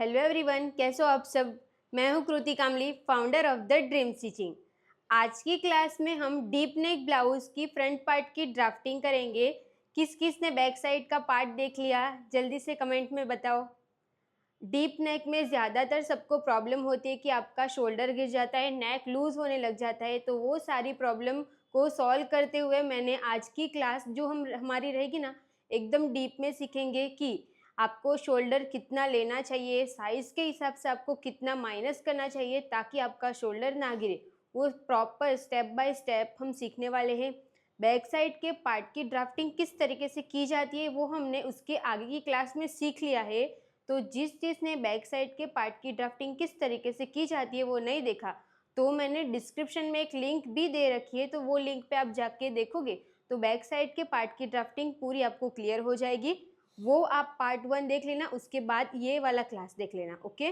Hello everyone, कैसे हो आप सब। मैं हूं Kriti Kamli, founder of the dream stitching. आज की क्लास में हम डीप नेक ब्लाउज की फ्रंट पार्ट की ड्राफ्टिंग करेंगे। किस किस ने बैक साइड का पार्ट देख लिया, जल्दी से कमेंट में बताओ। डीप नेक में ज़्यादातर सबको प्रॉब्लम होती है कि आपका शोल्डर गिर जाता है, नेक लूज होने लग जाता है। तो वो सारी प्रॉब्लम को सॉल्व करते हुए मैंने आज की क्लास जो हमारी रहेगी ना, एकदम डीप में सीखेंगे कि आपको शोल्डर कितना लेना चाहिए, साइज़ के हिसाब से आपको कितना माइनस करना चाहिए ताकि आपका शोल्डर ना गिरे। वो प्रॉपर स्टेप बाय स्टेप हम सीखने वाले हैं। बैक साइड के पार्ट की ड्राफ्टिंग किस तरीके से की जाती है वो हमने उसके आगे की क्लास में सीख लिया है। तो जिसने बैक साइड के पार्ट की ड्राफ्टिंग किस तरीके से की जाती है वो नहीं देखा, तो मैंने डिस्क्रिप्शन में एक लिंक भी दे रखी है, तो वो लिंक पे आप जाके देखोगे तो बैक साइड के पार्ट की ड्राफ्टिंग पूरी आपको क्लियर हो जाएगी। वो आप पार्ट 1 देख लेना, उसके बाद ये वाला क्लास देख लेना। ओके।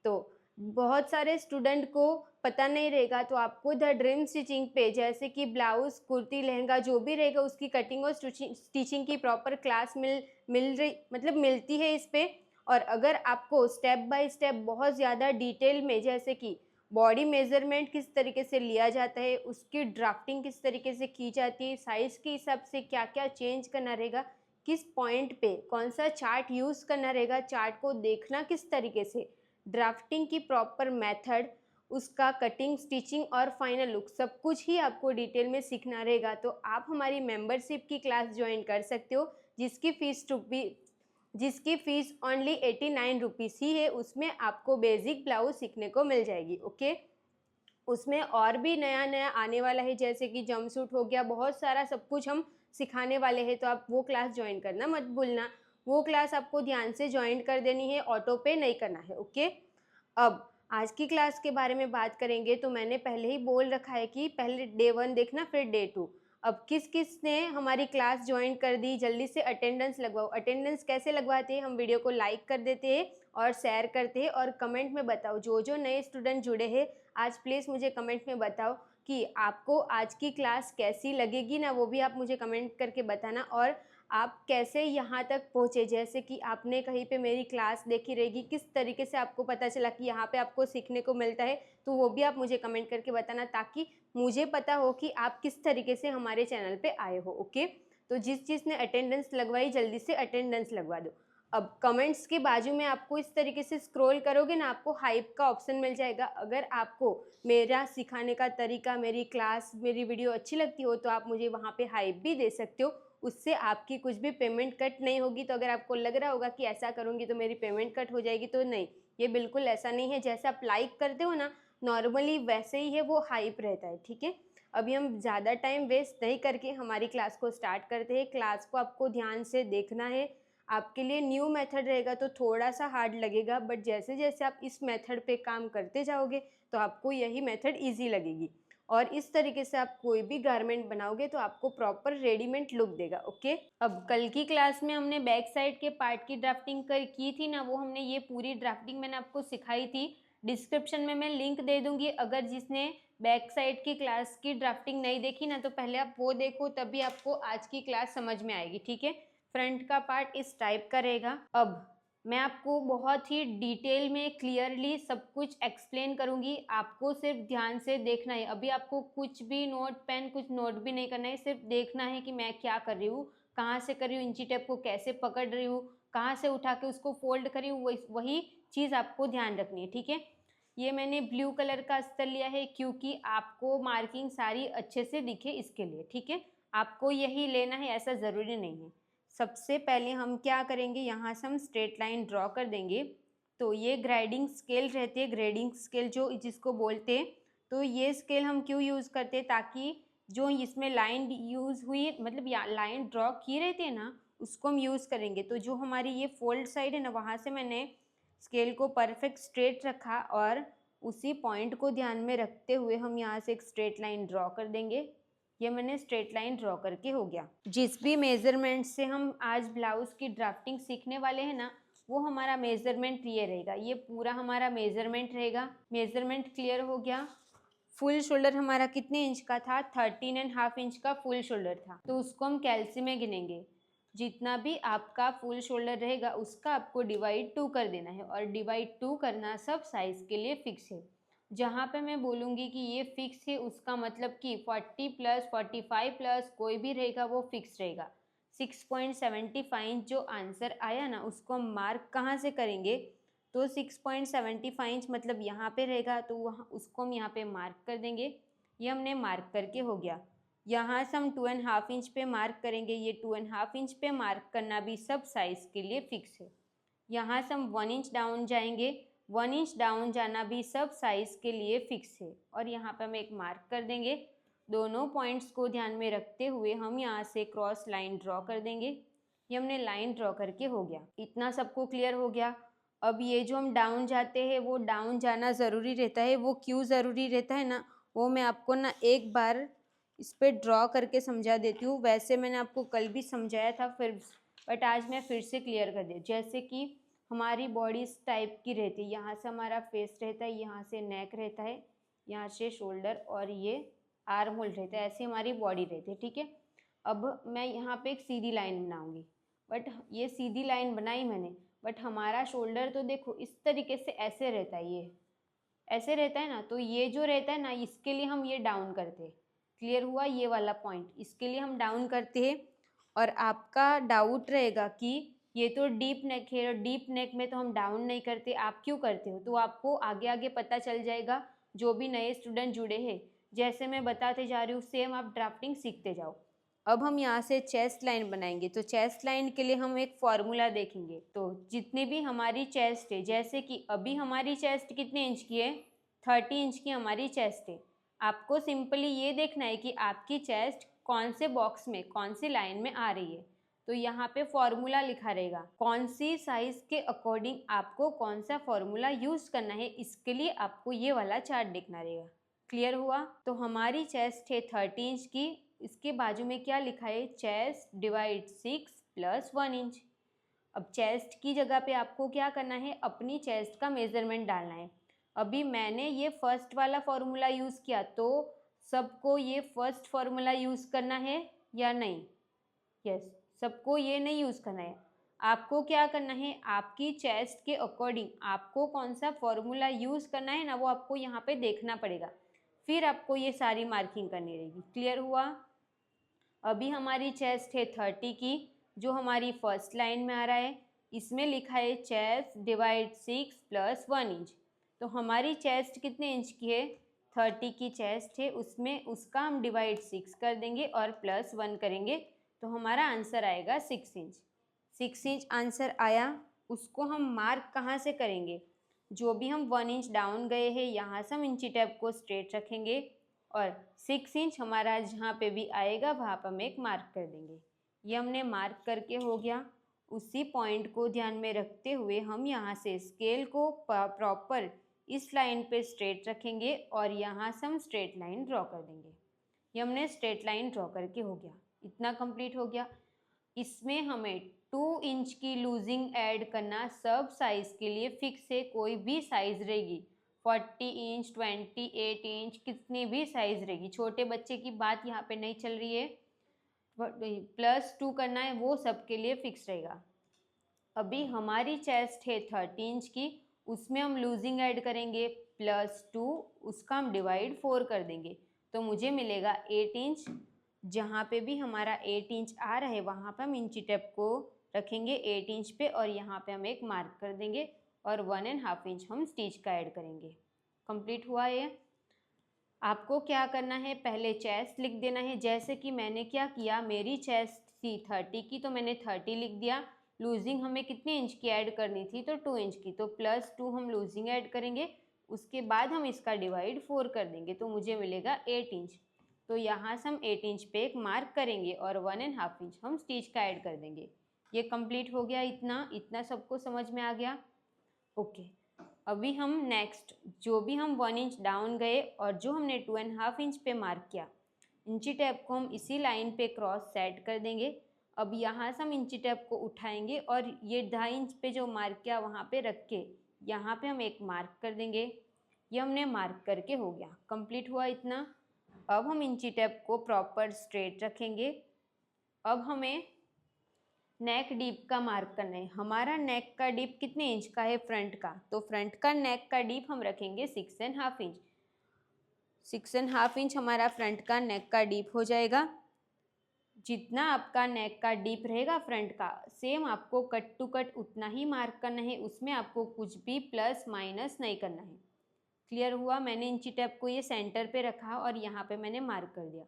तो बहुत सारे स्टूडेंट को पता नहीं रहेगा, तो आपको द ड्रीम स्टिचिंग पे जैसे कि ब्लाउज, कुर्ती, लहंगा जो भी रहेगा उसकी कटिंग और स्टिचिंग की प्रॉपर क्लास मिलती है इस पे। और अगर आपको स्टेप बाय स्टेप बहुत ज़्यादा डिटेल में, जैसे कि बॉडी मेजरमेंट किस तरीके से लिया जाता है, उसकी ड्राफ्टिंग किस तरीके से की जाती है, साइज़ के हिसाब से क्या क्या चेंज करना रहेगा, किस पॉइंट पे कौन सा चार्ट यूज़ करना रहेगा, चार्ट को देखना किस तरीके से, ड्राफ्टिंग की प्रॉपर मेथड, उसका कटिंग, स्टिचिंग और फाइनल लुक, सब कुछ ही आपको डिटेल में सीखना रहेगा। तो आप हमारी मेंबरशिप की क्लास ज्वाइन कर सकते हो, जिसकी फ़ीस ओनली 89 रुपीज़ ही है। उसमें आपको बेसिक ब्लाउज सीखने को मिल जाएगी। ओके। उसमें और भी नया नया आने वाला है, जैसे कि जंपसूट हो गया, बहुत सारा सब कुछ हम सिखाने वाले हैं। तो आप वो क्लास ज्वाइन करना मत भूलना। वो क्लास आपको ध्यान से ज्वाइन कर देनी है, ऑटो पे नहीं करना है। ओके। अब आज की क्लास के बारे में बात करेंगे, तो मैंने पहले ही बोल रखा है कि पहले डे 1 देखना, फिर डे 2। अब किस किस ने हमारी क्लास ज्वाइन कर दी, जल्दी से अटेंडेंस लगवाओ। अटेंडेंस कैसे लगवाते हैं, हम वीडियो को लाइक कर देते हैं और शेयर करते हैं, और कमेंट में बताओ। जो जो नए स्टूडेंट जुड़े हैं आज, प्लीज़ मुझे कमेंट में बताओ कि आपको आज की क्लास कैसी लगेगी ना, वो भी आप मुझे कमेंट करके बताना। और आप कैसे यहाँ तक पहुँचे, जैसे कि आपने कहीं पे मेरी क्लास देखी रहेगी, किस तरीके से आपको पता चला कि यहाँ पे आपको सीखने को मिलता है, तो वो भी आप मुझे कमेंट करके बताना, ताकि मुझे पता हो कि आप किस तरीके से हमारे चैनल पे आए हो। ओके। तो जिसने अटेंडेंस लगवाई, जल्दी से अटेंडेंस लगवा दो। अब कमेंट्स के बाजू में आपको इस तरीके से स्क्रॉल करोगे ना, आपको हाइप का ऑप्शन मिल जाएगा। अगर आपको मेरा सिखाने का तरीका, मेरी क्लास, मेरी वीडियो अच्छी लगती हो, तो आप मुझे वहाँ पे हाइप भी दे सकते हो। उससे आपकी कुछ भी पेमेंट कट नहीं होगी। तो अगर आपको लग रहा होगा कि ऐसा करूँगी तो मेरी पेमेंट कट हो जाएगी, तो नहीं, ये बिल्कुल ऐसा नहीं है। जैसे आप लाइक करते हो ना नॉर्मली, वैसे ही है, वो हाइप रहता है। ठीक है। अभी हम ज़्यादा टाइम वेस्ट नहीं करके हमारी क्लास को स्टार्ट करते हैं। क्लास को आपको ध्यान से देखना है। आपके लिए न्यू मेथड रहेगा तो थोड़ा सा हार्ड लगेगा, बट जैसे जैसे आप इस मेथड पे काम करते जाओगे तो आपको यही मेथड ईजी लगेगी। और इस तरीके से आप कोई भी गारमेंट बनाओगे तो आपको प्रॉपर रेडीमेड लुक देगा। ओके। अब कल की क्लास में हमने बैक साइड के पार्ट की ड्राफ्टिंग की थी ना, वो हमने ये पूरी ड्राफ्टिंग मैंने आपको सिखाई थी। डिस्क्रिप्शन में मैं लिंक दे दूंगी। अगर जिसने बैक साइड की क्लास की ड्राफ्टिंग नहीं देखी ना, तो पहले आप वो देखो, तभी आपको आज की क्लास समझ में आएगी। ठीक है। फ्रंट का पार्ट इस टाइप का रहेगा। अब मैं आपको बहुत ही डिटेल में क्लियरली सब कुछ एक्सप्लेन करूंगी, आपको सिर्फ ध्यान से देखना है। अभी आपको कुछ भी नोट पेन, कुछ नोट भी नहीं करना है, सिर्फ देखना है कि मैं क्या कर रही हूँ, कहाँ से कर रही हूँ, इंची टेप को कैसे पकड़ रही हूँ, कहाँ से उठा के उसको फोल्ड करी हूँ, वही चीज़ आपको ध्यान रखनी है। ठीक है। ये मैंने ब्लू कलर का अस्तर लिया है क्योंकि आपको मार्किंग सारी अच्छे से दिखे, इसके लिए। ठीक है। आपको यही लेना है, ऐसा ज़रूरी नहीं है। सबसे पहले हम क्या करेंगे, यहाँ से हम स्ट्रेट लाइन ड्रॉ कर देंगे। तो ये ग्रेडिंग स्केल रहती है, ग्रेडिंग स्केल जो जिसको बोलते हैं। तो ये स्केल हम क्यों यूज़ करते हैं, ताकि जो इसमें लाइन यूज़ हुई, मतलब लाइन ड्रॉ की रहती है ना, उसको हम यूज़ करेंगे। तो जो हमारी ये फोल्ड साइड है ना, वहाँ से मैंने स्केल को परफेक्ट स्ट्रेट रखा, और उसी पॉइंट को ध्यान में रखते हुए हम यहाँ से एक स्ट्रेट लाइन ड्रॉ कर देंगे। ये मैंने स्ट्रेट लाइन ड्रॉ करके हो गया। जिस भी मेजरमेंट से हम आज ब्लाउज की ड्राफ्टिंग सीखने वाले हैं ना, वो हमारा मेजरमेंट ये रहेगा। ये पूरा हमारा मेजरमेंट रहेगा। मेजरमेंट क्लियर हो गया। फुल शोल्डर हमारा कितने इंच का था, 13.5 इंच का फुल शोल्डर था। तो उसको हम कैल्सी में गिनेंगे। जितना भी आपका फुल शोल्डर रहेगा उसका आपको डिवाइड 2 कर देना है, और डिवाइड 2 करना सब साइज़ के लिए फिक्स है। जहाँ पे मैं बोलूँगी कि ये फिक्स है उसका मतलब कि 40 प्लस 45 प्लस कोई भी रहेगा वो फिक्स रहेगा। 6.75 जो आंसर आया ना उसको हम मार्क कहाँ से करेंगे, तो 6.75 मतलब यहाँ पे रहेगा, तो वहाँ उसको हम यहाँ पे मार्क कर देंगे। ये हमने मार्क करके हो गया। यहाँ से हम 2.5 इंच पे मार्क करेंगे, ये 2.5 इंच पे मार्क करना भी सब साइज़ के लिए फिक्स है। यहाँ से हम 1 इंच डाउन जाएंगे, 1 इंच डाउन जाना भी सब साइज़ के लिए फिक्स है, और यहाँ पे हम एक मार्क कर देंगे। दोनों पॉइंट्स को ध्यान में रखते हुए हम यहाँ से क्रॉस लाइन ड्रॉ कर देंगे। ये हमने लाइन ड्रॉ करके हो गया। इतना सबको क्लियर हो गया। अब ये जो हम डाउन जाते हैं वो डाउन जाना ज़रूरी रहता है, वो क्यों ज़रूरी रहता है ना, वो मैं आपको ना एक बार इस पर ड्रॉ करके समझा देती हूँ। वैसे मैंने आपको कल भी समझाया था फिर, बट आज मैं फिर से क्लियर कर दी। जैसे कि हमारी बॉडी इस टाइप की रहती है, यहाँ से हमारा फेस रहता है, यहाँ से नेक रहता है, यहाँ से शोल्डर और ये आर्म होल रहता है, ऐसी हमारी बॉडी रहती है, ठीक है। अब मैं यहाँ पे एक सीधी लाइन बनाऊंगी, बट ये सीधी लाइन बनाई मैंने, बट हमारा शोल्डर तो देखो इस तरीके से ऐसे रहता है, ये ऐसे रहता है ना, तो ये जो रहता है ना इसके लिए हम ये डाउन करते हैं। क्लियर हुआ ये वाला पॉइंट, इसके लिए हम डाउन करते हैं। और आपका डाउट रहेगा कि ये तो डीप नेक है और डीप नेक में तो हम डाउन नहीं करते, आप क्यों करते हो, तो आपको आगे आगे पता चल जाएगा। जो भी नए स्टूडेंट जुड़े हैं, जैसे मैं बताते जा रही हूँ सेम आप ड्राफ्टिंग सीखते जाओ। अब हम यहाँ से चेस्ट लाइन बनाएंगे, तो चेस्ट लाइन के लिए हम एक फॉर्मूला देखेंगे। तो जितनी भी हमारी चेस्ट है, जैसे कि अभी हमारी चेस्ट कितने इंच की है, 30 इंच की हमारी चेस्ट है। आपको सिंपली ये देखना है कि आपकी चेस्ट कौन से बॉक्स में कौन सी लाइन में आ रही है। तो यहाँ पे फॉर्मूला लिखा रहेगा, कौन सी साइज के अकॉर्डिंग आपको कौन सा फॉर्मूला यूज करना है, इसके लिए आपको ये वाला चार्ट देखना रहेगा। क्लियर हुआ। तो हमारी चेस्ट है 30 इंच की, इसके बाजू में क्या लिखा है, चेस्ट डिवाइड 6 प्लस 1 इंच। अब चेस्ट की जगह पे आपको क्या करना है, अपनी चेस्ट का मेजरमेंट डालना है। अभी मैंने ये फर्स्ट वाला फॉर्मूला यूज़ किया, तो सबको ये फर्स्ट फॉर्मूला यूज़ करना है या नहीं, यस सबको ये नहीं यूज़ करना है। आपको क्या करना है, आपकी चेस्ट के अकॉर्डिंग आपको कौन सा फॉर्मूला यूज़ करना है ना, वो आपको यहाँ पे देखना पड़ेगा, फिर आपको ये सारी मार्किंग करनी रहेगी। क्लियर हुआ। अभी हमारी चेस्ट है 30 की, जो हमारी फर्स्ट लाइन में आ रहा है, इसमें लिखा है चेस्ट डिवाइड 6 प्लस 1 इंच। तो हमारी चेस्ट कितने इंच की है, 30 की चेस्ट है, उसमें उसका हम डिवाइड 6 कर देंगे और प्लस 1 करेंगे, तो हमारा आंसर आएगा 6 इंच। 6 इंच आंसर आया। उसको हम मार्क कहाँ से करेंगे, जो भी हम 1 इंच डाउन गए हैं यहाँ से हम इंची टेप को स्ट्रेट रखेंगे, और 6 इंच हमारा जहाँ पे भी आएगा वहाँ पर हम एक मार्क कर देंगे। ये हमने मार्क करके हो गया। उसी पॉइंट को ध्यान में रखते हुए हम यहाँ से स्केल को प्रॉपर इस लाइन पे स्ट्रेट रखेंगे और यहाँ से हम स्ट्रेट लाइन ड्रॉ कर देंगे। ये हमने स्ट्रेट लाइन ड्रॉ करके हो गया। इतना कंप्लीट हो गया। इसमें हमें 2 इंच की लूजिंग ऐड करना सब साइज़ के लिए फिक्स है। कोई भी साइज़ रहेगी, 40 इंच 28 इंच कितनी भी साइज़ रहेगी, छोटे बच्चे की बात यहाँ पे नहीं चल रही है। +2 करना है वो सबके लिए फिक्स रहेगा। अभी हमारी चेस्ट है 30 इंच की, उसमें हम लूजिंग ऐड करेंगे +2, उसका हम डिवाइड 4 कर देंगे, तो मुझे मिलेगा 8 इंच। जहाँ पे भी हमारा 8 इंच आ रहा है वहाँ पे हम इंची टेप को रखेंगे 8 इंच पे, और यहाँ पे हम एक मार्क कर देंगे और 1.5 इंच हम स्टिच का ऐड करेंगे। कंप्लीट हुआ ये। आपको क्या करना है, पहले चेस्ट लिख देना है। जैसे कि मैंने क्या किया, मेरी चेस्ट थी 30 की तो मैंने 30 लिख दिया। लूजिंग हमें कितने इंच की ऐड करनी थी, तो 2 इंच की, तो +2 हम लूजिंग ऐड करेंगे, उसके बाद हम इसका डिवाइड 4 कर देंगे, तो मुझे मिलेगा 8 इंच। तो यहाँ से हम 8 इंच पे एक मार्क करेंगे और 1.5 इंच हम स्टिच का ऐड कर देंगे। ये कंप्लीट हो गया। इतना इतना सबको समझ में आ गया। ओके। अभी हम नेक्स्ट, जो भी हम 1 इंच डाउन गए और जो हमने 2.5 इंच पे मार्क किया, इंची टेप को हम इसी लाइन पे क्रॉस सेट कर देंगे। अब यहाँ से हम इंची टेप को उठाएंगे और ये 2.5 इंच पे जो मार्क किया वहाँ पे रख के यहाँ पे हम एक मार्क कर देंगे। ये हमने मार्क करके हो गया। कंप्लीट हुआ इतना। अब हम इंची टेप को प्रॉपर स्ट्रेट रखेंगे। अब हमें नेक डीप का मार्क करना है। हमारा नेक का डीप कितने इंच का है फ्रंट का, तो फ्रंट का नेक का डीप हम रखेंगे 6.5 इंच। 6.5 इंच हमारा फ्रंट का नेक का डीप हो जाएगा। जितना आपका नेक का डीप रहेगा फ्रंट का, सेम आपको कट टू कट उतना ही मार्क करना है, उसमें आपको कुछ भी प्लस माइनस नहीं करना है। क्लियर हुआ? मैंने इंची टेप को ये सेंटर पे रखा और यहाँ पे मैंने मार्क कर दिया।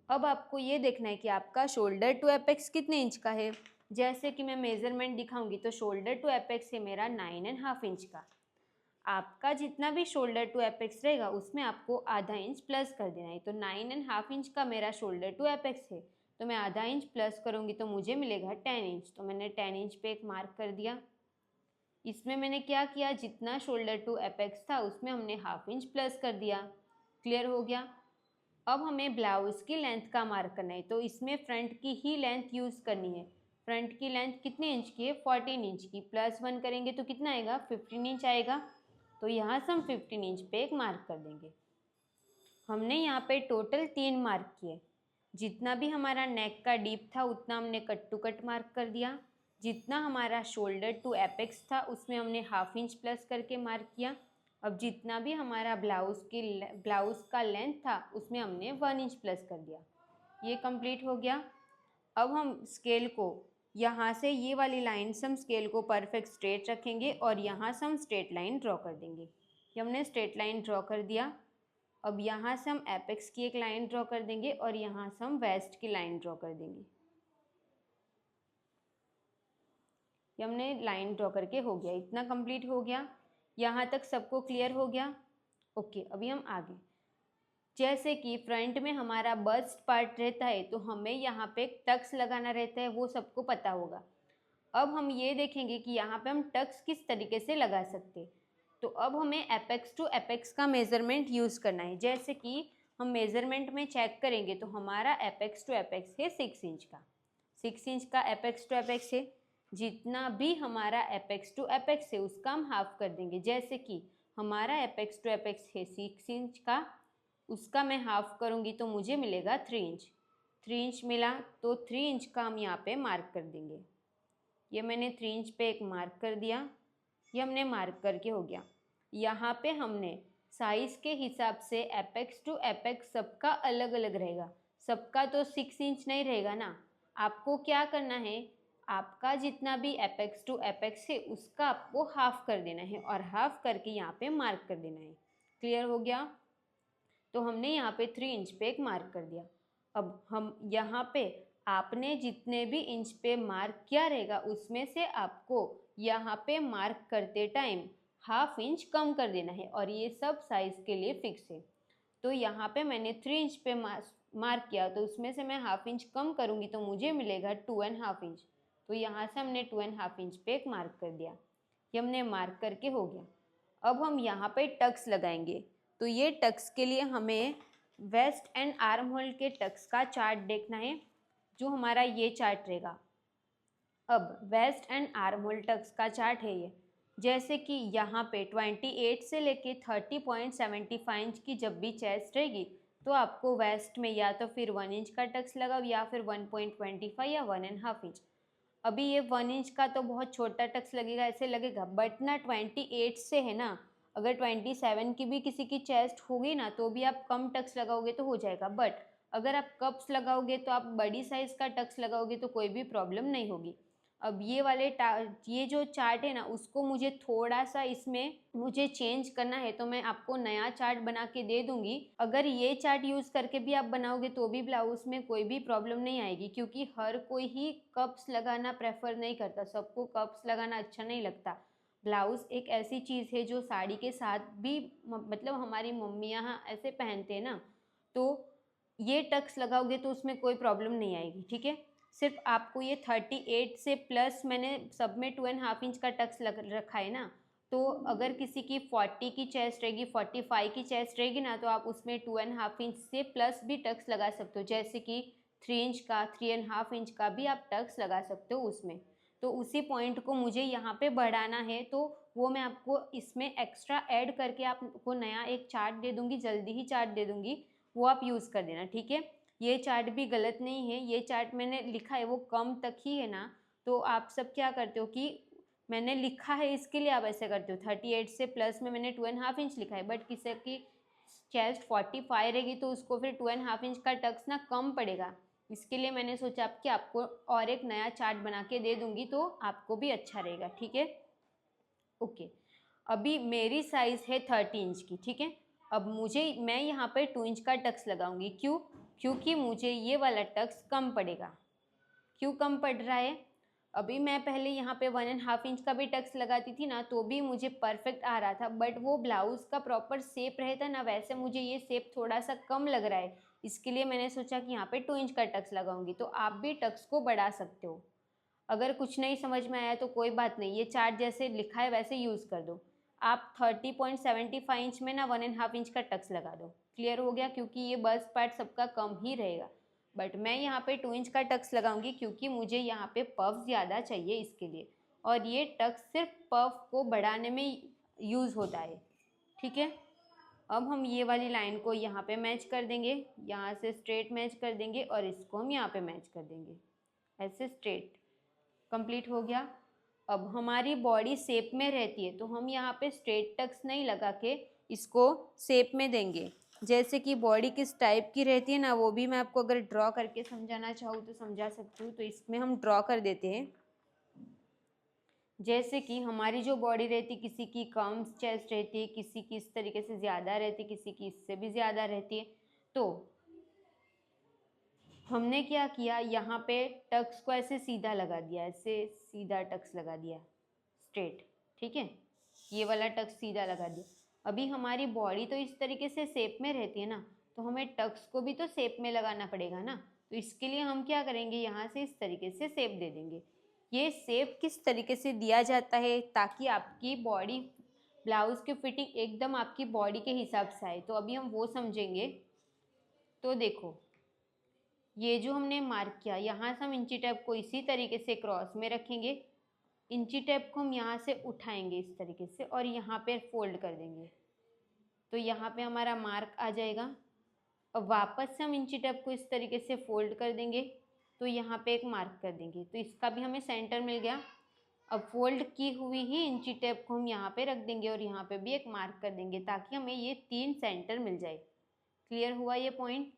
अब आपको ये देखना है कि आपका शोल्डर टू एपेक्स कितने इंच का है। जैसे कि मैं मेजरमेंट दिखाऊंगी तो शोल्डर टू एपेक्स है मेरा 9.5 इंच का। आपका जितना भी शोल्डर टू एपेक्स रहेगा उसमें आपको आधा इंच प्लस कर देना है। तो 9.5 इंच का मेरा शोल्डर टू एपेक्स है, तो मैं आधा इंच प्लस करूँगी तो मुझे मिलेगा 10 इंच। तो मैंने 10 इंच पे एक मार्क कर दिया। इसमें मैंने क्या किया, जितना शोल्डर टू एपेक्स था उसमें हमने हाफ इंच प्लस कर दिया। क्लियर हो गया? अब हमें ब्लाउज़ की लेंथ का मार्क करना है, तो इसमें फ्रंट की ही लेंथ यूज़ करनी है। फ्रंट की लेंथ कितने इंच की है, 14 इंच की। +1 करेंगे तो कितना आएगा, 15 इंच आएगा। तो यहाँ से हम 15 इंच पे एक मार्क कर देंगे। हमने यहाँ पे टोटल 3 मार्क किए। जितना भी हमारा नेक का डीप था उतना हमने कट टू कट मार्क कर दिया। जितना हमारा शोल्डर टू एपेक्स था उसमें हमने हाफ इंच प्लस करके मार्क किया। अब जितना भी हमारा ब्लाउज़ का लेंथ था उसमें हमने 1 इंच प्लस कर दिया। ये कंप्लीट हो गया। अब हम स्केल को यहाँ से ये वाली लाइन से हम स्केल को परफेक्ट स्ट्रेट रखेंगे और यहाँ से हम स्ट्रेट लाइन ड्रॉ कर देंगे। ये हमने स्ट्रेट लाइन ड्रॉ कर दिया। अब यहाँ से हम एपेक्स की एक लाइन ड्रॉ कर देंगे और यहाँ से हम वेस्ट की लाइन ड्रॉ कर देंगे। ये हमने लाइन ड्रॉ करके हो गया, इतना कंप्लीट हो गया। यहाँ तक सबको क्लियर हो गया? ओके, अभी हम आगे। जैसे कि फ्रंट में हमारा बस्ट पार्ट रहता है तो हमें यहाँ पे टक्स लगाना रहता है, वो सबको पता होगा। अब हम ये देखेंगे कि यहाँ पे हम टक्स किस तरीके से लगा सकते हैं। तो अब हमें एपेक्स टू एपेक्स का मेज़रमेंट यूज़ करना है। जैसे कि हम मेज़रमेंट में चेक करेंगे तो हमारा एपेक्स टू एपेक्स है 6 इंच का। 6 इंच का एपेक्स टू एपेक्स है। जितना भी हमारा एपेक्स टू एपेक्स है उसका हम हाफ कर देंगे। जैसे कि हमारा एपेक्स टू एपेक्स है 6 इंच का, उसका मैं हाफ करूँगी तो मुझे मिलेगा 3 इंच। 3 इंच मिला तो 3 इंच का हम यहाँ पे मार्क कर देंगे। ये मैंने 3 इंच पे एक मार्क कर दिया। ये हमने मार्क करके हो गया। यहाँ पे हमने साइज़ के हिसाब से एपेक्स टू एपेक्स सबका अलग अलग रहेगा, सबका तो 6 इंच नहीं रहेगा ना। आपको क्या करना है, आपका जितना भी एपेक्स टू एपेक्स है उसका आपको हाफ कर देना है और हाफ करके यहाँ पे मार्क कर देना है। क्लियर हो गया? तो हमने यहाँ पे 3 इंच पे एक मार्क कर दिया। अब हम यहाँ पे आपने जितने भी इंच पे मार्क किया रहेगा उसमें से आपको यहाँ पे मार्क करते टाइम हाफ इंच कम कर देना है और ये सब साइज़ के लिए फिक्स है। तो यहाँ पे मैंने 3 इंच पे मार्क किया तो उसमें से मैं हाफ इंच कम करूँगी तो मुझे मिलेगा 2.5 इंच। तो यहाँ से हमने 2.5 इंच पे एक मार्क कर दिया। ये हमने मार्क करके हो गया। अब हम यहाँ पे टक्स लगाएंगे। तो ये टक्स के लिए हमें वेस्ट एंड आर्म होल के टक्स का चार्ट देखना है, जो हमारा ये चार्ट रहेगा। अब waist and armhole tucks का चार्ट है ये। जैसे कि यहाँ पे 28 से लेके 30.75 इंच की जब भी चेस्ट रहेगी तो आपको वेस्ट में या तो फिर 1 इंच का टक्स लगाओ या फिर 1.25 या 1.5 इंच। अभी ये 1 इंच का तो बहुत छोटा टक्स लगेगा, ऐसे लगेगा, बट ना 28 से है ना, अगर 27 की भी किसी की चेस्ट होगी ना तो भी आप कम टक्स लगाओगे तो हो जाएगा। बट अगर आप कप्स लगाओगे तो आप बड़ी साइज़ का टक्स लगाओगे तो कोई भी प्रॉब्लम नहीं होगी। अब ये जो चार्ट है ना उसको मुझे थोड़ा सा इसमें मुझे चेंज करना है तो मैं आपको नया चार्ट बना के दे दूंगी। अगर ये चार्ट यूज़ करके भी आप बनाओगे तो भी ब्लाउज में कोई भी प्रॉब्लम नहीं आएगी, क्योंकि हर कोई ही कप्स लगाना प्रेफर नहीं करता, सबको कप्स लगाना अच्छा नहीं लगता। ब्लाउज़ एक ऐसी चीज़ है जो साड़ी के साथ भी मतलब हमारी मम्मियाँ ऐसे पहनते हैं ना, तो ये टक्स लगाओगे तो उसमें कोई प्रॉब्लम नहीं आएगी। ठीक है, सिर्फ आपको ये 38 से प्लस मैंने सब में 2.5 इंच का टक्स रखा है ना, तो अगर किसी की 40 की चेस्ट रहेगी, 45 की चेस्ट रहेगी ना, तो आप उसमें 2.5 इंच से प्लस भी टक्स लगा सकते हो। जैसे कि 3 इंच का, 3.5 इंच का भी आप टक्स लगा सकते हो उसमें। तो उसी पॉइंट को मुझे यहाँ पे बढ़ाना है तो वो मैं आपको इसमें एक्स्ट्रा ऐड करके आपको नया एक चार्ट दे दूँगी, जल्दी ही चार्ट दे दूँगी, वो आप यूज़ कर देना। ठीक है, ये चार्ट भी गलत नहीं है, ये चार्ट मैंने लिखा है वो कम तक ही है ना, तो आप सब क्या करते हो कि मैंने लिखा है इसके लिए आप ऐसे करते हो, 38 से प्लस में मैंने 2.5 इंच लिखा है, बट किसी की चेस्ट 45 रहेगी तो उसको फिर 2.5 इंच का टक्स ना कम पड़ेगा। इसके लिए मैंने सोचा कि आपको और एक नया चार्ट बना के दे दूंगी तो आपको भी अच्छा रहेगा, ठीक है। ओके, अभी मेरी साइज़ है 30 इंच की, ठीक है। अब मैं यहाँ पे 2 इंच का टक्स लगाऊंगी, क्यों? क्योंकि मुझे ये वाला टक्स कम पड़ेगा। क्यों कम पड़ रहा है? अभी मैं पहले यहाँ पे 1.5 इंच का भी टक्स लगाती थी ना तो भी मुझे परफेक्ट आ रहा था, बट वो ब्लाउज़ का प्रॉपर शेप रहता ना, वैसे मुझे ये शेप थोड़ा सा कम लग रहा है। इसके लिए मैंने सोचा कि यहाँ पे 2 इंच का टक्स लगाऊंगी। तो आप भी टक्स को बढ़ा सकते हो। अगर कुछ नहीं समझ में आया तो कोई बात नहीं, ये चार्ट जैसे लिखा है वैसे यूज़ कर दो। आप 30.75 इंच में ना 1.5 इंच का टक्स लगा दो। क्लियर हो गया? क्योंकि ये बस्ट पार्ट सबका कम ही रहेगा, बट मैं यहाँ पे 2 इंच का टक्स लगाऊंगी क्योंकि मुझे यहाँ पे पफ ज़्यादा चाहिए इसके लिए, और ये टक्स सिर्फ पफ को बढ़ाने में यूज़ होता है, ठीक है। अब हम ये वाली लाइन को यहाँ पे मैच कर देंगे, यहाँ से स्ट्रेट मैच कर देंगे और इसको हम यहाँ पे मैच कर देंगे, ऐसे स्ट्रेट। कंप्लीट हो गया। अब हमारी बॉडी शेप में रहती है तो हम यहाँ पे स्ट्रेट टक्स नहीं लगा के इसको शेप में देंगे। जैसे कि बॉडी किस टाइप की रहती है ना, वो भी मैं आपको अगर ड्रॉ करके समझाना चाहूँ तो समझा सकती हूँ। तो इसमें हम ड्रॉ कर देते हैं। जैसे कि हमारी जो बॉडी रहती, किसी की कम चेस्ट रहती है, किसी की इस तरीके से ज़्यादा रहती है, किसी की इससे भी ज़्यादा रहती है। तो हमने क्या किया, यहाँ पे टक्स को ऐसे सीधा लगा दिया, ऐसे सीधा टक्स लगा दिया स्ट्रेट, ठीक है। ये वाला टक्स सीधा लगा दिया। अभी हमारी बॉडी तो इस तरीके से शेप में रहती है ना, तो हमें टक्स को भी तो शेप में लगाना पड़ेगा ना। तो इसके लिए हम क्या करेंगे, यहाँ से इस तरीके से शेप दे देंगे। ये शेप किस तरीके से दिया जाता है ताकि आपकी बॉडी ब्लाउज की फिटिंग एकदम आपकी बॉडी के हिसाब से आए, तो अभी हम वो समझेंगे। तो देखो, ये जो हमने मार्क किया, यहाँ से हम इंची टेप को इसी तरीके से क्रॉस में रखेंगे। इंची टेप को हम यहाँ से उठाएंगे इस तरीके से और यहाँ पे फोल्ड कर देंगे, तो यहाँ पे हमारा मार्क आ जाएगा। अब वापस से हम इंची टेप को इस तरीके से फोल्ड कर देंगे, तो यहाँ पे एक मार्क कर देंगे, तो इसका भी हमें सेंटर मिल गया। अब फोल्ड की हुई ही इंची टेप को हम यहाँ पे रख देंगे और यहाँ पे भी एक मार्क कर देंगे ताकि हमें ये 3 सेंटर मिल जाए। क्लियर हुआ ये पॉइंट?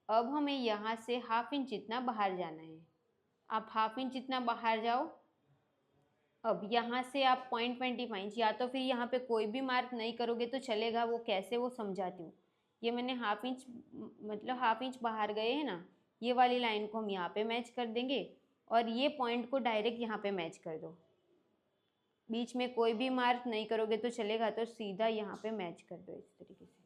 अब हमें यहाँ से 1/2 इंच इतना बाहर जाना है। आप 1/2 इंच इतना बाहर जाओ। अब यहाँ से आप 0.25 इंच, या तो फिर यहाँ पे कोई भी मार्क नहीं करोगे तो चलेगा, वो कैसे वो समझाती हूँ। ये मैंने 1/2 इंच, मतलब 1/2 इंच बाहर गए हैं ना, ये वाली लाइन को हम यहाँ पे मैच कर देंगे और ये पॉइंट को डायरेक्ट यहाँ पे मैच कर दो। बीच में कोई भी मार्क नहीं करोगे तो चलेगा, तो सीधा यहाँ पे मैच कर दो इस तरीके से।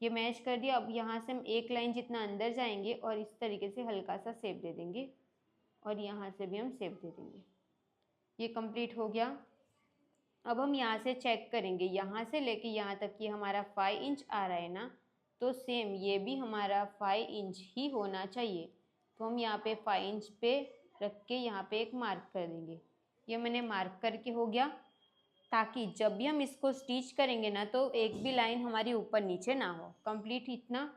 ये मैच कर दिया। अब यहाँ से हम एक लाइन जितना अंदर जाएंगे और इस तरीके से हल्का सा शेप दे देंगे और यहाँ से भी हम शेप दे देंगे। ये कंप्लीट हो गया। अब हम यहाँ से चेक करेंगे, यहाँ से लेके यहाँ तक ये हमारा 5 इंच आ रहा है ना, तो सेम ये भी हमारा 5 इंच ही होना चाहिए। तो हम यहाँ पे 5 इंच पे रख के यहाँ पे एक मार्क कर देंगे। ये मैंने मार्क करके हो गया, ताकि जब भी हम इसको स्टिच करेंगे ना तो एक भी लाइन हमारी ऊपर नीचे ना हो। कंप्लीट इतना।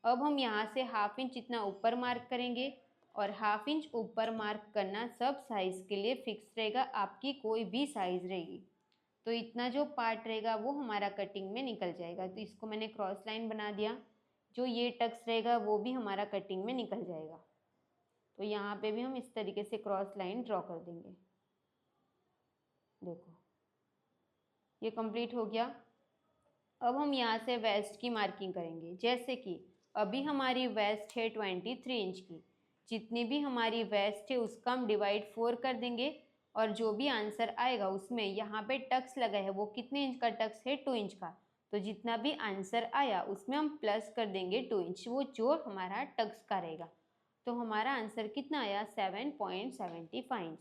अब हम यहाँ से 1/2 इंच इतना ऊपर मार्क करेंगे और 1/2 इंच ऊपर मार्क करना सब साइज़ के लिए फिक्स रहेगा, आपकी कोई भी साइज़ रहेगी। तो इतना जो पार्ट रहेगा वो हमारा कटिंग में निकल जाएगा। तो इसको मैंने क्रॉस लाइन बना दिया, जो ये टक्स रहेगा वो भी हमारा कटिंग में निकल जाएगा। तो यहाँ पे भी हम इस तरीके से क्रॉस लाइन ड्रॉ कर देंगे। देखो, ये कंप्लीट हो गया। अब हम यहाँ से वेस्ट की मार्किंग करेंगे। जैसे कि अभी हमारी वेस्ट है 23 इंच की, जितनी भी हमारी वेस्ट है उसका हम डिवाइड 4 कर देंगे और जो भी आंसर आएगा उसमें यहाँ पे टक्स लगा है वो कितने इंच का टक्स है, 2 इंच का। तो जितना भी आंसर आया उसमें हम प्लस कर देंगे 2 इंच, वो जो हमारा टक्स का रहेगा। तो हमारा आंसर कितना आया, 7.75 इंच।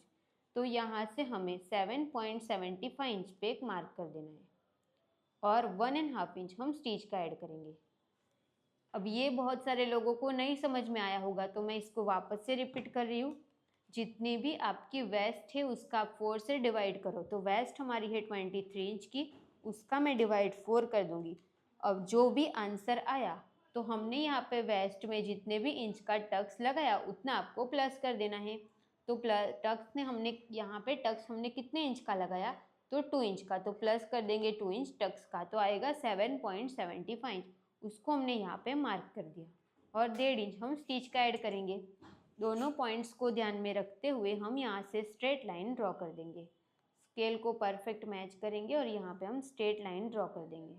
तो यहाँ से हमें 7.75 इंच पे एक मार्क कर देना है और 1.5 इंच हम स्टिच का ऐड करेंगे। अब ये बहुत सारे लोगों को नहीं समझ में आया होगा तो मैं इसको वापस से रिपीट कर रही हूँ। जितनी भी आपकी वेस्ट है उसका 4 से डिवाइड करो। तो वेस्ट हमारी है 23 इंच की, उसका मैं डिवाइड 4 कर दूँगी। अब जो भी आंसर आया तो हमने यहाँ पे वेस्ट में जितने भी इंच का टक्स लगाया उतना आपको प्लस कर देना है। तो प्लस टक्स ने हमने यहाँ पे टक्स हमने कितने इंच का लगाया, तो 2 इंच का, तो प्लस कर देंगे 2 इंच टक्स का, तो आएगा 7.75। उसको हमने यहाँ पे मार्क कर दिया। और 1.5 इंच हम स्टिच का ऐड करेंगे। दोनों पॉइंट्स को ध्यान में रखते हुए हम यहाँ से स्ट्रेट लाइन ड्रॉ कर देंगे। स्केल को परफेक्ट मैच करेंगे और यहाँ पे हम स्ट्रेट लाइन ड्रॉ कर देंगे।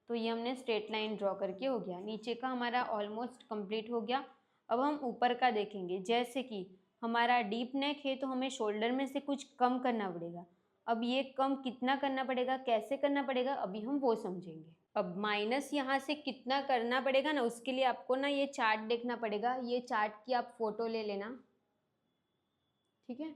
तो ये हमने स्ट्रेट लाइन ड्रॉ करके हो गया। नीचे का हमारा ऑलमोस्ट कंप्लीट हो गया। अब हम ऊपर का देखेंगे। जैसे कि हमारा डीप नेक है तो हमें शोल्डर में से कुछ कम करना पड़ेगा। अब ये कम कितना करना पड़ेगा, कैसे करना पड़ेगा, अभी हम वो समझेंगे। अब माइनस यहाँ से कितना करना पड़ेगा ना, उसके लिए आपको ना ये चार्ट देखना पड़ेगा। ये चार्ट की आप फोटो ले लेना, ठीक है,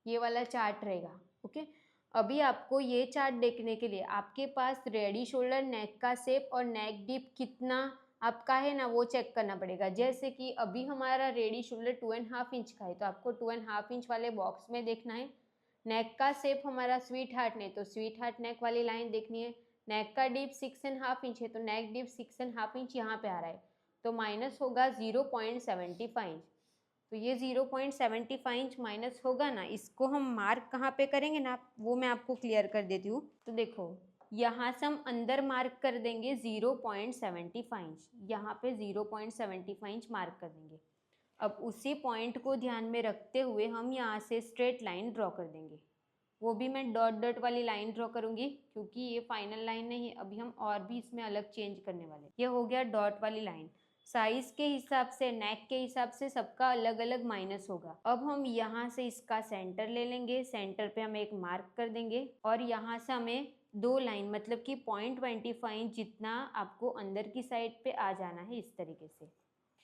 ये वाला चार्ट रहेगा। ओके, अभी आपको ये चार्ट देखने के लिए आपके पास रेडी शोल्डर, नेक का शेप और नेक डीप कितना आपका है ना, वो चेक करना पड़ेगा। जैसे कि अभी हमारा रेडी शोल्डर 2.5 इंच का है, तो आपको 2.5 इंच वाले बॉक्स में देखना है। नेक का शेप हमारा स्वीट हार्ट ने, तो स्वीट हार्ट नेक वाली लाइन देखनी है। नेक का डीप 6.5 इंच है, तो नेक डीप 6.5 इंच यहाँ पे आ रहा है, तो माइनस होगा 0.75 इंच। तो ये 0.75 इंच माइनस होगा ना, इसको हम मार्क कहाँ पे करेंगे ना, वो मैं आपको क्लियर कर देती हूँ। तो देखो यहाँ से हम अंदर मार्क कर देंगे 0.75 इंच, यहाँ पे 0.75 इंच मार्क कर देंगे। अब उसी पॉइंट को ध्यान में रखते हुए हम यहाँ से स्ट्रेट लाइन ड्रॉ कर देंगे। वो भी मैं डॉट डॉट वाली लाइन ड्रॉ करूँगी, क्योंकि ये फाइनल लाइन नहीं है, अभी हम और भी इसमें अलग चेंज करने वाले। ये हो गया डॉट वाली लाइन। साइज के हिसाब से, नेक के हिसाब से सबका अलग अलग माइनस होगा। अब हम यहाँ से इसका सेंटर ले लेंगे, सेंटर पे हम एक मार्क कर देंगे और यहाँ से हमें 2 लाइन मतलब कि 0.25 जितना आपको अंदर की साइड पे आ जाना है इस तरीके से।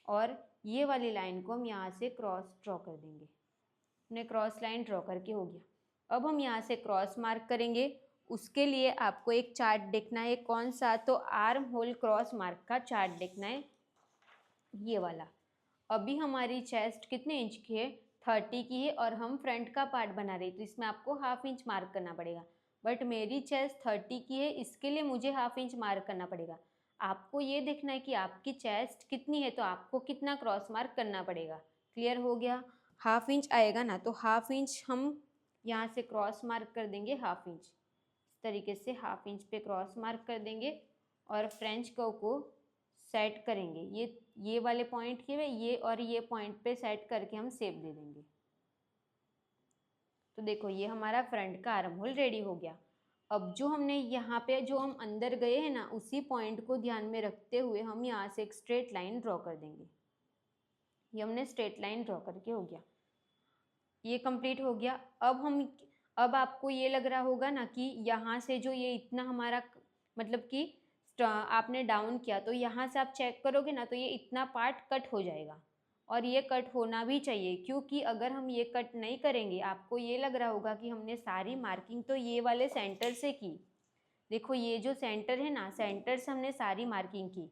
और ये वाली लाइन को हम यहाँ से क्रॉस ड्रॉ कर देंगे। हमने क्रॉस लाइन ड्रॉ करके हो गया। अब हम यहाँ से क्रॉस मार्क करेंगे। उसके लिए आपको एक चार्ट देखना है। कौन सा? तो आर्म होल क्रॉस मार्क का चार्ट देखना है, ये वाला। अभी हमारी चेस्ट कितने इंच की है? 30 की है और हम फ्रंट का पार्ट बना रहे हैं, तो इसमें आपको हाफ इंच मार्क करना पड़ेगा। बट मेरी चेस्ट 30 की है, इसके लिए मुझे हाफ इंच मार्क करना पड़ेगा। आपको ये देखना है कि आपकी चेस्ट कितनी है, तो आपको कितना क्रॉस मार्क करना पड़ेगा। क्लियर हो गया? हाफ इंच आएगा ना, तो हाफ इंच हम यहाँ से क्रॉस मार्क कर देंगे। हाफ इंच इस तरीके से हाफ इंच पे क्रॉस मार्क कर देंगे और फ्रेंच कर्व को सेट करेंगे। ये वाले पॉइंट के वे ये और ये पॉइंट पे सेट करके हम शेप दे देंगे। तो देखो ये हमारा फ्रंट का आर्म होल रेडी हो गया। अब जो हमने यहाँ पे जो हम अंदर गए हैं ना, उसी पॉइंट को ध्यान में रखते हुए हम यहाँ से एक स्ट्रेट लाइन ड्रॉ कर देंगे। ये हमने स्ट्रेट लाइन ड्रॉ करके हो गया। ये कंप्लीट हो गया। अब आपको ये लग रहा होगा ना कि यहाँ से जो ये इतना हमारा मतलब कि आपने डाउन किया, तो यहाँ से आप चेक करोगे ना, तो ये इतना पार्ट कट हो जाएगा और ये कट होना भी चाहिए, क्योंकि अगर हम ये कट नहीं करेंगे, आपको ये लग रहा होगा कि हमने सारी मार्किंग तो ये वाले सेंटर से की। देखो ये जो सेंटर है ना, सेंटर से हमने सारी मार्किंग की,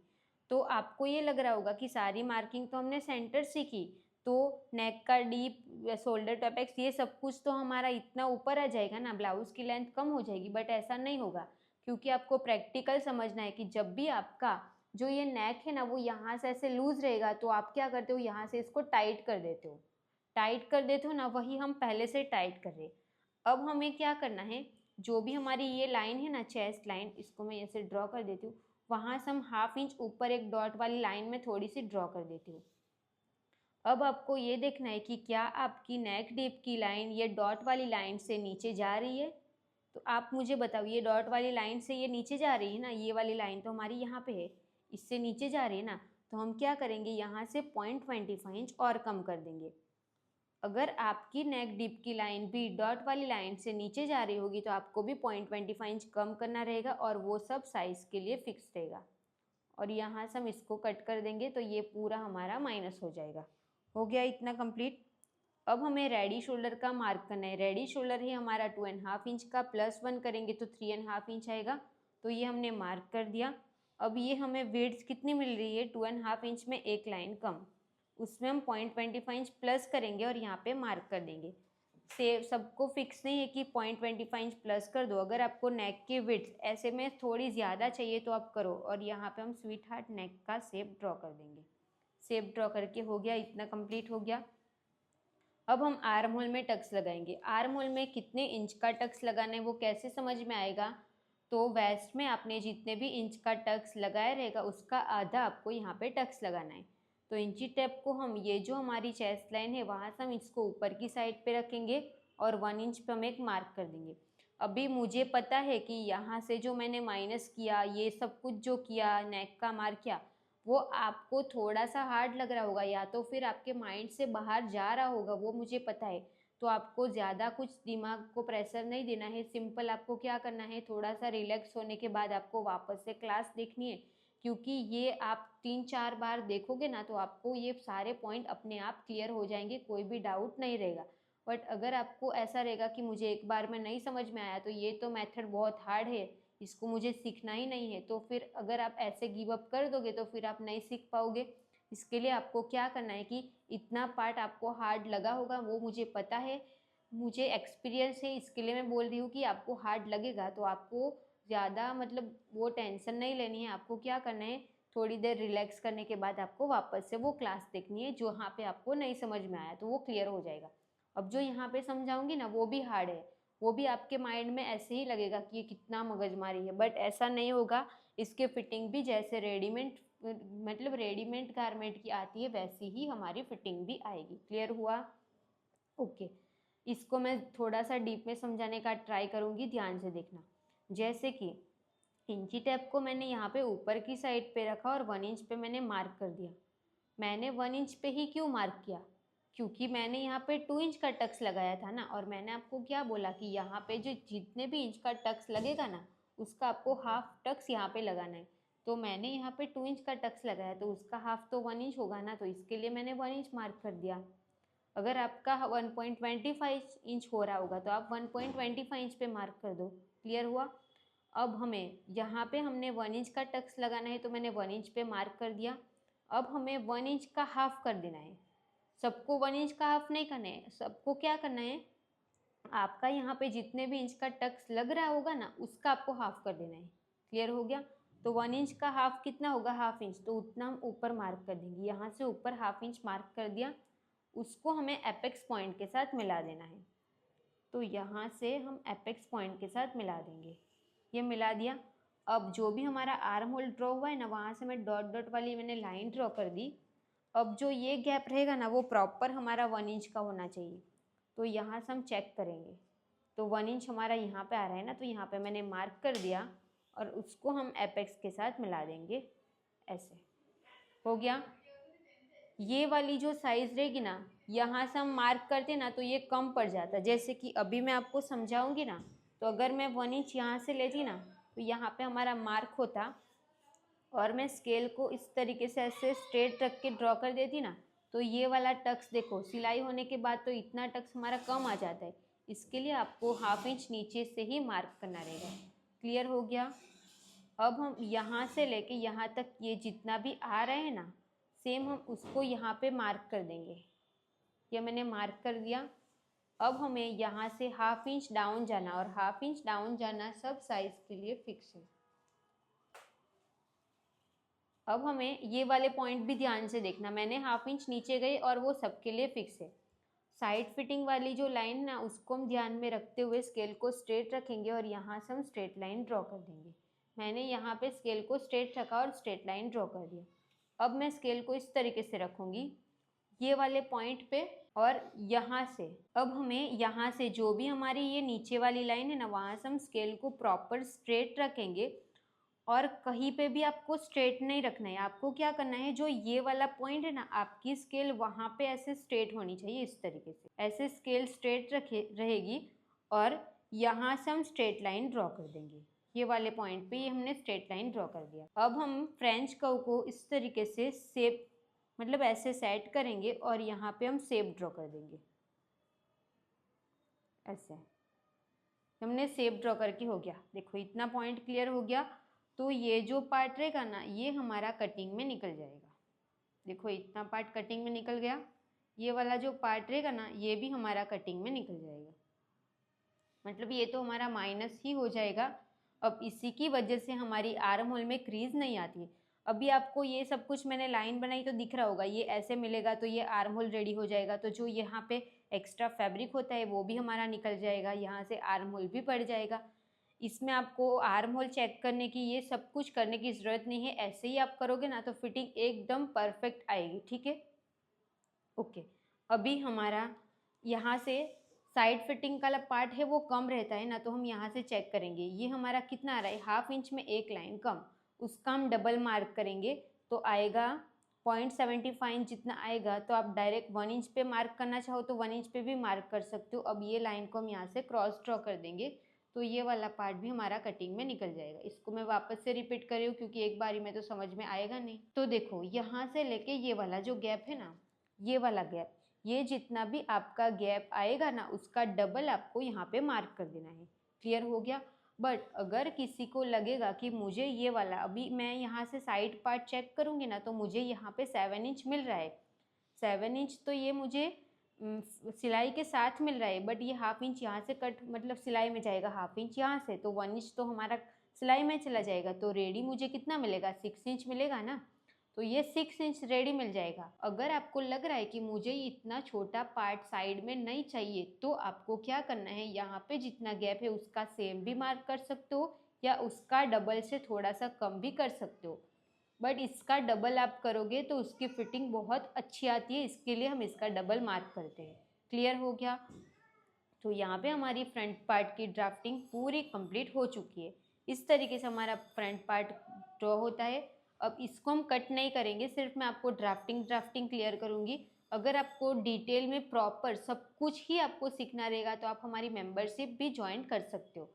तो आपको ये लग रहा होगा कि सारी मार्किंग तो हमने सेंटर से की, तो नेक का डीप, शोल्डर टू अपेक्स, ये सब कुछ तो हमारा इतना ऊपर आ जाएगा ना, ब्लाउज की लेंथ कम हो जाएगी। बट ऐसा नहीं होगा, क्योंकि आपको प्रैक्टिकल समझना है कि जब भी आपका जो ये नेक है ना, वो यहाँ से ऐसे लूज रहेगा, तो आप क्या करते हो, यहाँ से इसको टाइट कर देते हो। टाइट कर देते हो ना, वही हम पहले से टाइट कर रहे। अब हमें क्या करना है, जो भी हमारी ये लाइन है ना, चेस्ट लाइन, इसको मैं ऐसे ड्रॉ कर देती हूँ। वहाँ से हम हाफ इंच ऊपर एक डॉट वाली लाइन में थोड़ी सी ड्रॉ कर देती हूँ। अब आपको ये देखना है कि क्या आपकी नेक डीप की लाइन ये डॉट वाली लाइन से नीचे जा रही है। तो आप मुझे बताओ, ये डॉट वाली लाइन से ये नीचे जा रही है ना, ये वाली लाइन तो हमारी यहाँ पे है, इससे नीचे जा रही है ना, तो हम क्या करेंगे, यहाँ से 0.25 इंच और कम कर देंगे। अगर आपकी नेक डीप की लाइन भी डॉट वाली लाइन से नीचे जा रही होगी, तो आपको भी 0.25 इंच कम करना रहेगा और वो सब साइज़ के लिए फिक्स रहेगा। और यहाँ से हम इसको कट कर देंगे, तो ये पूरा हमारा माइनस हो जाएगा। हो गया इतना कंप्लीट। अब हमें रेडी शोल्डर का मार्क करना है। रेडी शोल्डर है हमारा 2.5 इंच का, +1 करेंगे तो 3.5 इंच आएगा, तो ये हमने मार्क कर दिया। अब ये हमें विड्थ कितनी मिल रही है, 2.5 इंच में एक लाइन कम, उसमें हम 0.25 इंच प्लस करेंगे और यहाँ पे मार्क कर देंगे। सेव सबको फिक्स नहीं है कि 0.25 इंच प्लस कर दो। अगर आपको नेक की विड्थ ऐसे में थोड़ी ज़्यादा चाहिए तो आप करो। और यहाँ पे हम स्वीट हार्ट नेक का शेप ड्रॉ कर देंगे। शेप ड्रॉ करके हो गया, इतना कंप्लीट हो गया। अब हम आर्म होल में टक्स लगाएंगे। आर्म होल में कितने इंच का टक्स लगाना है वो कैसे समझ में आएगा, तो वेस्ट में आपने जितने भी इंच का टक्स लगाया रहेगा उसका आधा आपको यहाँ पे टक्स लगाना है। तो इंची टेप को हम ये जो हमारी चेस्ट लाइन है वहाँ से हम इसको ऊपर की साइड पे रखेंगे और 1 इंच पे हम एक मार्क कर देंगे। अभी मुझे पता है कि यहाँ से जो मैंने माइनस किया, ये सब कुछ जो किया, नेक का मार्क किया, वो आपको थोड़ा सा हार्ड लग रहा होगा या तो फिर आपके माइंड से बाहर जा रहा होगा, वो मुझे पता है। तो आपको ज़्यादा कुछ दिमाग को प्रेशर नहीं देना है। सिंपल आपको क्या करना है, थोड़ा सा रिलैक्स होने के बाद आपको वापस से क्लास देखनी है, क्योंकि ये आप 3-4 बार देखोगे ना तो आपको ये सारे पॉइंट अपने आप क्लियर हो जाएंगे, कोई भी डाउट नहीं रहेगा। बट अगर आपको ऐसा रहेगा कि मुझे एक बार में नहीं समझ में आया तो ये तो मेथड बहुत हार्ड है, इसको मुझे सीखना ही नहीं है, तो फिर अगर आप ऐसे गिव अप कर दोगे तो फिर आप नहीं सीख पाओगे। इसके लिए आपको क्या करना है कि इतना पार्ट आपको हार्ड लगा होगा, वो मुझे पता है, मुझे एक्सपीरियंस है, इसके लिए मैं बोल रही हूँ कि आपको हार्ड लगेगा। तो आपको ज़्यादा मतलब वो टेंशन नहीं लेनी है। आपको क्या करना है, थोड़ी देर रिलैक्स करने के बाद आपको वापस से वो क्लास देखनी है जो यहाँ पे आपको नहीं समझ में आया, तो वो क्लियर हो जाएगा। अब जो यहाँ पे समझाऊंगी ना वो भी हार्ड है, वो भी आपके माइंड में ऐसे ही लगेगा कि ये कितना मगजमारी है, बट ऐसा नहीं होगा। इसके फिटिंग भी जैसे रेडीमेड मतलब रेडीमेड गारमेंट की आती है वैसी ही हमारी फिटिंग भी आएगी। क्लियर हुआ? ओके। इसको मैं थोड़ा सा डीप में समझाने का ट्राई करूँगी, ध्यान से देखना। जैसे कि इंची टेप को मैंने यहाँ पे ऊपर की साइड पे रखा और 1 इंच पे मैंने मार्क कर दिया। मैंने 1 इंच पे ही क्यों मार्क किया, क्योंकि मैंने यहाँ पे 2 इंच का टक्स लगाया था ना, और मैंने आपको क्या बोला कि यहाँ पे जो जितने भी इंच का टक्स लगेगा ना उसका आपको हाफ टक्स यहाँ पे लगाना है। तो मैंने यहाँ पे 2 इंच का टक्स लगाया तो उसका हाफ तो 1 इंच होगा ना, तो इसके लिए मैंने 1 इंच मार्क कर दिया। अगर आपका 1.25 इंच हो रहा होगा तो आप 1.25 इंच पे मार्क कर दो। क्लियर हुआ? अब हमें यहाँ पे हमने 1 इंच का टक्स लगाना है तो मैंने 1 इंच पे मार्क कर दिया। अब हमें 1 इंच का हाफ कर देना है। सबको 1 इंच का हाफ नहीं करना है, सबको क्या करना है, आपका यहाँ पे जितने भी इंच का टक्स लग रहा होगा ना उसका आपको हाफ कर देना है। क्लियर हो गया? तो 1 इंच का हाफ कितना होगा, हाफ इंच, तो उतना हम ऊपर मार्क कर देंगे। यहाँ से ऊपर हाफ इंच मार्क कर दिया, उसको हमें एपेक्स पॉइंट के साथ मिला देना है। तो यहाँ से हम एपेक्स पॉइंट के साथ मिला देंगे, ये मिला दिया। अब जो भी हमारा आर्म होल ड्रॉ हुआ है ना वहाँ से मैं डॉट डॉट वाली मैंने लाइन ड्रॉ कर दी। अब जो ये गैप रहेगा ना वो प्रॉपर हमारा 1 इंच का होना चाहिए। तो यहाँ से हम चेक करेंगे, तो 1 इंच हमारा यहाँ पे आ रहा है ना, तो यहाँ पे मैंने मार्क कर दिया और उसको हम एपेक्स के साथ मिला देंगे। ऐसे हो गया। ये वाली जो साइज़ रहेगी ना यहाँ से हम मार्क करते ना तो ये कम पड़ जाता। जैसे कि अभी मैं आपको समझाऊंगी ना, तो अगर मैं 1 इंच यहाँ से लेती ना तो यहाँ पे हमारा मार्क होता और मैं स्केल को इस तरीके से ऐसे स्ट्रेट रख के ड्रॉ कर देती ना, तो ये वाला टक्स देखो सिलाई होने के बाद तो इतना टक्स हमारा कम आ जाता है। इसके लिए आपको हाफ इंच नीचे से ही मार्क करना रहेगा। क्लियर हो गया? अब हम यहाँ से लेके यहाँ तक ये जितना भी आ रहे हैं ना सेम हम उसको यहाँ पे मार्क कर देंगे। ये मैंने मार्क कर दिया। अब हमें यहाँ से हाफ इंच डाउन जाना, और हाफ इंच डाउन जाना सब साइज के लिए फिक्स है। अब हमें ये वाले पॉइंट भी ध्यान से देखना, मैंने हाफ इंच नीचे गई और वो सबके लिए फिक्स है। साइड फिटिंग वाली जो लाइन ना उसको हम ध्यान में रखते हुए स्केल को स्ट्रेट रखेंगे और यहाँ से हम स्ट्रेट लाइन ड्रॉ कर देंगे। मैंने यहाँ पे स्केल को स्ट्रेट रखा और स्ट्रेट लाइन ड्रॉ कर दिया। अब मैं स्केल को इस तरीके से रखूँगी ये वाले पॉइंट पे, और यहाँ से अब हमें यहाँ से जो भी हमारी ये नीचे वाली लाइन है ना वहाँ से हम स्केल को प्रॉपर स्ट्रेट रखेंगे। और कहीं पे भी आपको स्ट्रेट नहीं रखना है, आपको क्या करना है, जो ये वाला पॉइंट है ना आपकी स्केल वहाँ पे ऐसे स्ट्रेट होनी चाहिए, इस तरीके से ऐसे स्केल स्ट्रेट रहेगी और यहाँ से हम स्ट्रेट लाइन ड्रॉ कर देंगे। ये वाले पॉइंट पे ये हमने स्ट्रेट लाइन ड्रॉ कर दिया। अब हम फ्रेंच कर्व को इस तरीके से शेप मतलब ऐसे सेट करेंगे और यहाँ पे हम शेप ड्रॉ कर देंगे। ऐसे हमने शेप ड्रॉ करके हो गया। देखो इतना पॉइंट क्लियर हो गया। तो ये जो पार्ट रहेगा ना ये हमारा कटिंग में निकल जाएगा। देखो इतना पार्ट कटिंग में निकल गया। ये वाला जो पार्ट रहेगा ना ये भी हमारा कटिंग में निकल जाएगा। मतलब ये तो हमारा माइनस ही हो जाएगा। अब इसी की वजह से हमारी आर्म होल में क्रीज नहीं आती। अभी आपको ये सब कुछ मैंने लाइन बनाई तो दिख रहा होगा, ये ऐसे मिलेगा तो ये आर्म होल रेडी हो जाएगा। तो जो यहाँ पे एक्स्ट्रा फैब्रिक होता है वो भी हमारा निकल जाएगा, यहाँ से आर्म होल भी पड़ जाएगा। इसमें आपको आर्म होल चेक करने की, ये सब कुछ करने की ज़रूरत नहीं है। ऐसे ही आप करोगे ना तो फिटिंग एकदम परफेक्ट आएगी, ठीक है। ओके, अभी हमारा यहाँ से साइड फिटिंग का पार्ट है वो कम रहता है ना, तो हम यहाँ से चेक करेंगे ये हमारा कितना आ रहा है, 1/2 इंच में एक लाइन कम, उसका हम डबल मार्क करेंगे तो आएगा 0.75 इंच जितना आएगा। तो आप डायरेक्ट 1 इंच पे मार्क करना चाहो तो 1 इंच पे भी मार्क कर सकते हो। अब ये लाइन को हम यहाँ से क्रॉस ड्रॉ कर देंगे तो ये वाला पार्ट भी हमारा कटिंग में निकल जाएगा। इसको मैं वापस से रिपीट कर रही हूँ क्योंकि एक बारी में तो समझ में आएगा नहीं। तो देखो यहाँ से लेके ये वाला जो गैप है ना, ये वाला गैप, ये जितना भी आपका गैप आएगा ना उसका डबल आपको यहाँ पे मार्क कर देना है। क्लियर हो गया। बट अगर किसी को लगेगा कि मुझे ये वाला, अभी मैं यहाँ से साइड पार्ट चेक करूँगी ना तो मुझे यहाँ पे 7 इंच मिल रहा है। 7 इंच तो ये मुझे सिलाई के साथ मिल रहा है, बट ये 1/2 इंच यहाँ से कट मतलब सिलाई में जाएगा, 1/2 इंच यहाँ से, तो 1 इंच तो हमारा सिलाई में चला जाएगा। तो रेडी मुझे कितना मिलेगा, 6 इंच मिलेगा ना। तो ये 6 इंच रेडी मिल जाएगा। अगर आपको लग रहा है कि मुझे इतना छोटा पार्ट साइड में नहीं चाहिए तो आपको क्या करना है, यहाँ पे जितना गैप है उसका सेम भी मार्क कर सकते हो या उसका डबल से थोड़ा सा कम भी कर सकते हो। बट इसका डबल आप करोगे तो उसकी फिटिंग बहुत अच्छी आती है, इसके लिए हम इसका डबल मार्क करते हैं। क्लियर हो गया। तो यहाँ पे हमारी फ्रंट पार्ट की ड्राफ्टिंग पूरी कंप्लीट हो चुकी है। इस तरीके से हमारा फ्रंट पार्ट ड्रॉ होता है। अब इसको हम कट नहीं करेंगे, सिर्फ मैं आपको ड्राफ्टिंग क्लियर करूँगी। अगर आपको डिटेल में प्रॉपर सब कुछ ही आपको सीखना रहेगा तो आप हमारी मेंबरशिप भी ज्वाइन कर सकते हो।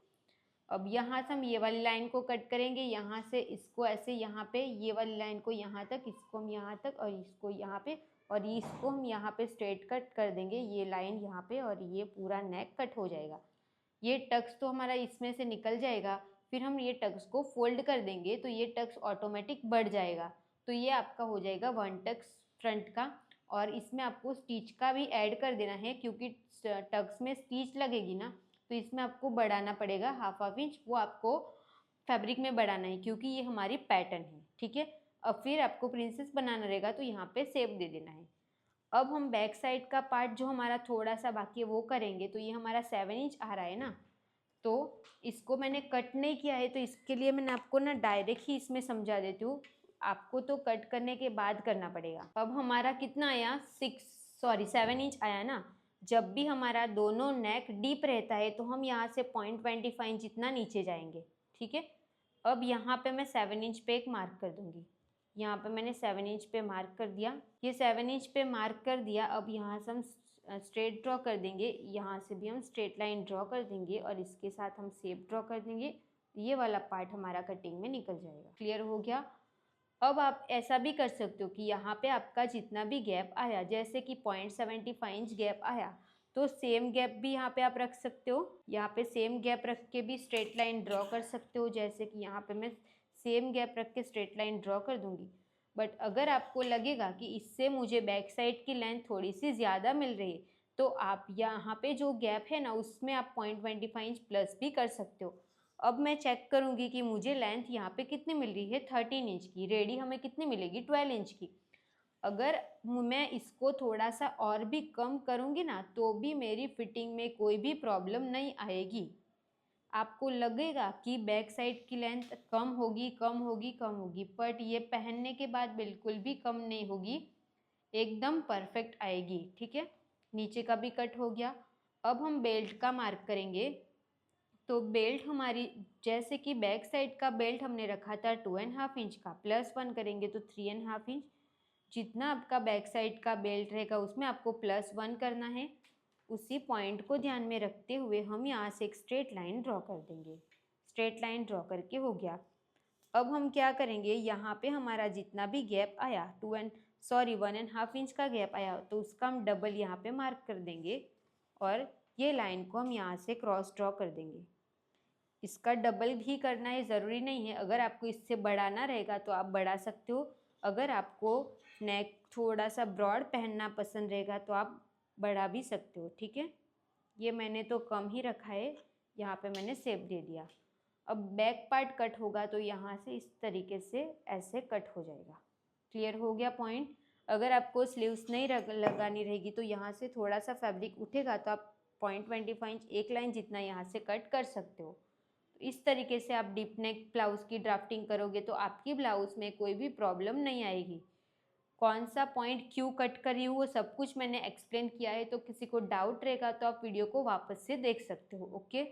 अब यहाँ से हम ये वाली लाइन को कट करेंगे, यहाँ से इसको ऐसे यहाँ पे ये वाली लाइन को यहाँ तक, इसको हम यहाँ तक और इसको यहाँ पे, और इसको हम यहाँ पे स्ट्रेट कट कर देंगे ये लाइन यहाँ पे, और ये पूरा नेक कट हो जाएगा। ये टक्स तो हमारा इसमें से निकल जाएगा। फिर हम ये टक्स को फोल्ड कर देंगे तो ये टक्स ऑटोमेटिक बढ़ जाएगा। तो ये आपका हो जाएगा 1 टक्स फ्रंट का। और इसमें आपको स्टिच का भी ऐड कर देना है क्योंकि टक्स में स्टिच लगेगी ना, तो इसमें आपको बढ़ाना पड़ेगा 1/2 इंच, वो आपको फैब्रिक में बढ़ाना है क्योंकि ये हमारी पैटर्न है, ठीक है। अब फिर आपको प्रिंसेस बनाना रहेगा तो यहाँ पे शेप दे देना है। अब हम बैक साइड का पार्ट जो हमारा थोड़ा सा बाकी है वो करेंगे। तो ये हमारा 7 इंच आ रहा है ना, तो इसको मैंने कट नहीं किया है तो इसके लिए मैंने आपको ना डायरेक्ट ही इसमें समझा देती हूँ, आपको तो कट करने के बाद करना पड़ेगा। अब हमारा कितना आया, 7 इंच आया ना। जब भी हमारा दोनों नेक डीप रहता है तो हम यहाँ से 0.25 इंच जितना नीचे जाएंगे, ठीक है। अब यहाँ पे मैं 7 इंच पे एक मार्क कर दूँगी। यहाँ पे मैंने 7 इंच पे मार्क कर दिया, ये 7 इंच पे मार्क कर दिया। अब यहाँ से हम स्ट्रेट ड्रॉ कर देंगे, यहाँ से भी हम स्ट्रेट लाइन ड्रॉ कर देंगे और इसके साथ हम शेप ड्रॉ कर देंगे। ये वाला पार्ट हमारा कटिंग में निकल जाएगा। क्लियर हो गया। अब आप ऐसा भी कर सकते हो कि यहाँ पे आपका जितना भी गैप आया, जैसे कि 0.75 इंच गैप आया, तो सेम गैप भी यहाँ पे आप रख सकते हो। यहाँ पे सेम गैप रख के भी स्ट्रेट लाइन ड्रॉ कर सकते हो, जैसे कि यहाँ पे मैं सेम गैप रख के स्ट्रेट लाइन ड्रॉ कर दूँगी। बट अगर आपको लगेगा कि इससे मुझे बैक साइड की लेंथ थोड़ी सी ज़्यादा मिल रही है तो आप यहाँ पे जो गैप है ना उसमें आप 0.25 इंच प्लस भी कर सकते हो। अब मैं चेक करूँगी कि मुझे लेंथ यहाँ पे कितनी मिल रही है, 13 इंच की। रेडी हमें कितनी मिलेगी, 12 इंच की। अगर मैं इसको थोड़ा सा और भी कम करूँगी ना तो भी मेरी फिटिंग में कोई भी प्रॉब्लम नहीं आएगी। आपको लगेगा कि बैक साइड की लेंथ कम होगी, बट ये पहनने के बाद बिल्कुल भी कम नहीं होगी, एकदम परफेक्ट आएगी, ठीक है। नीचे का भी कट हो गया। अब हम बेल्ट का मार्क करेंगे। तो बेल्ट हमारी, जैसे कि बैक साइड का बेल्ट हमने रखा था 2.5 इंच का, +1 करेंगे तो 3.5 इंच। जितना आपका बैक साइड का बेल्ट रहेगा उसमें आपको +1 करना है। उसी पॉइंट को ध्यान में रखते हुए हम यहाँ से एक स्ट्रेट लाइन ड्रॉ कर देंगे। स्ट्रेट लाइन ड्रॉ करके हो गया। अब हम क्या करेंगे, यहाँ पे हमारा जितना भी गैप आया 1.5 इंच का गैप आया तो उसका हम डबल यहाँ पे मार्क कर देंगे और ये लाइन को हम यहाँ से क्रॉस ड्रॉ कर देंगे। इसका डबल भी करना है, ज़रूरी नहीं है। अगर आपको इससे बढ़ाना रहेगा तो आप बढ़ा सकते हो। अगर आपको नेक थोड़ा सा ब्रॉड पहनना पसंद रहेगा तो आप बढ़ा भी सकते हो, ठीक है। ये मैंने तो कम ही रखा है, यहाँ पे मैंने शेप दे दिया। अब बैक पार्ट कट होगा तो यहाँ से इस तरीके से ऐसे कट हो जाएगा। क्लियर हो गया पॉइंट। अगर आपको स्लीव्स नहीं लगानी रहेगी तो यहाँ से थोड़ा सा फैब्रिक उठेगा तो आप 0.25 इंच एक लाइन जितना यहाँ से कट कर सकते हो। तो इस तरीके से आप डीप नेक ब्लाउज की ड्राफ्टिंग करोगे तो आपकी ब्लाउज में कोई भी प्रॉब्लम नहीं आएगी। कौन सा पॉइंट क्यों कट करी हूँ वो सब कुछ मैंने एक्सप्लेन किया है, तो किसी को डाउट रहेगा तो आप वीडियो को वापस से देख सकते हो। ओके।